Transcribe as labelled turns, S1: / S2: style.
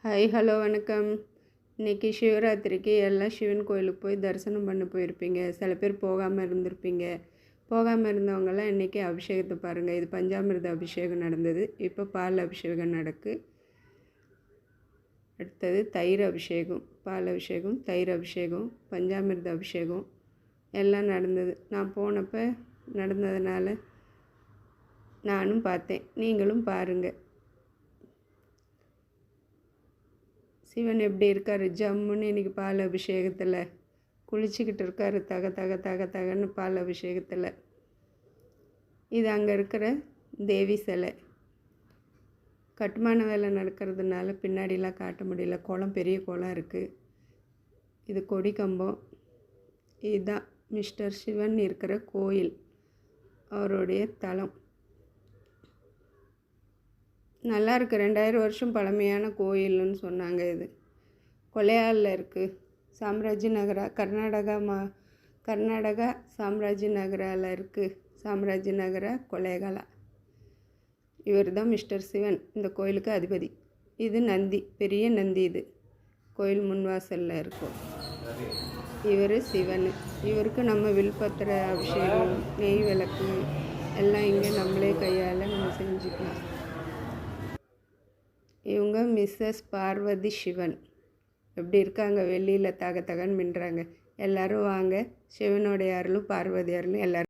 S1: Hi hello வணக்கம். இன்றைக்கி சிவராத்திரிக்கு எல்லாம் சிவன் கோயிலுக்கு போய் தரிசனம் பண்ண போயிருப்பீங்க. சில பேர் போகாமல் இருந்திருப்பீங்க. போகாமல் இருந்தவங்கெல்லாம் இன்றைக்கி அபிஷேகத்தை பாருங்கள். இது பஞ்சாமிர்த அபிஷேகம் நடந்தது. இப்போ பால் அபிஷேகம் நடக்கு. அடுத்தது தயிர் அபிஷேகம், பால் அபிஷேகம், தயிர் அபிஷேகம், பஞ்சாமிர்த அபிஷேகம் எல்லாம் நடந்தது. நான் போனப்போ நடந்ததுனால நானும் பார்த்தேன், நீங்களும் பாருங்கள். சிவன் எப்படி இருக்கார் ஜம்முன்னு இன்றைக்கி பால் அபிஷேகத்தில் குளிச்சுக்கிட்டு இருக்கார். தக தக தக தகன்னு பால் அபிஷேகத்தில். இது அங்கே இருக்கிற தேவி சிலை. கட்டுமான வேலை நடக்கிறதுனால பின்னாடிலாம் காட்ட முடியல. குளம், பெரிய குளம் இருக்குது. இது கொடி கம்பம். இதுதான் மிஸ்டர் சிவன் இருக்கிற கோயில், அவருடைய தலம். நல்லா இருக்குது. 2000 வருஷம் பழமையான கோயில்னு சொன்னாங்க. இது கொலையாளில் இருக்குது. சாம்ராஜ்ய நகரா, கர்நாடகா சாம்ராஜ்ய நகராவில் இருக்குது. சாம்ராஜ்ய நகரா கொலைகளா. இவர் தான் மிஸ்டர் சிவன், இந்த கோயிலுக்கு அதிபதி. இது நந்தி, பெரிய நந்தி. இது கோயில் முன்வாசலில் இருக்கும். இவர் சிவன். இவருக்கு நம்ம வில்பத்திர அபிஷேகம், நெய் விளக்கு எல்லாம் இங்கே நம்மளே கையால் நம்ம செஞ்சுக்கலாம். இவங்க மிஸ்ஸஸ் பார்வதி சிவன். எப்படி இருக்காங்க, வெளியில் தக தகன்னு மின்றாங்க. எல்லோரும் வாங்க. சிவனுடைய அருளும் பார்வதி அருளும் எல்லோரும்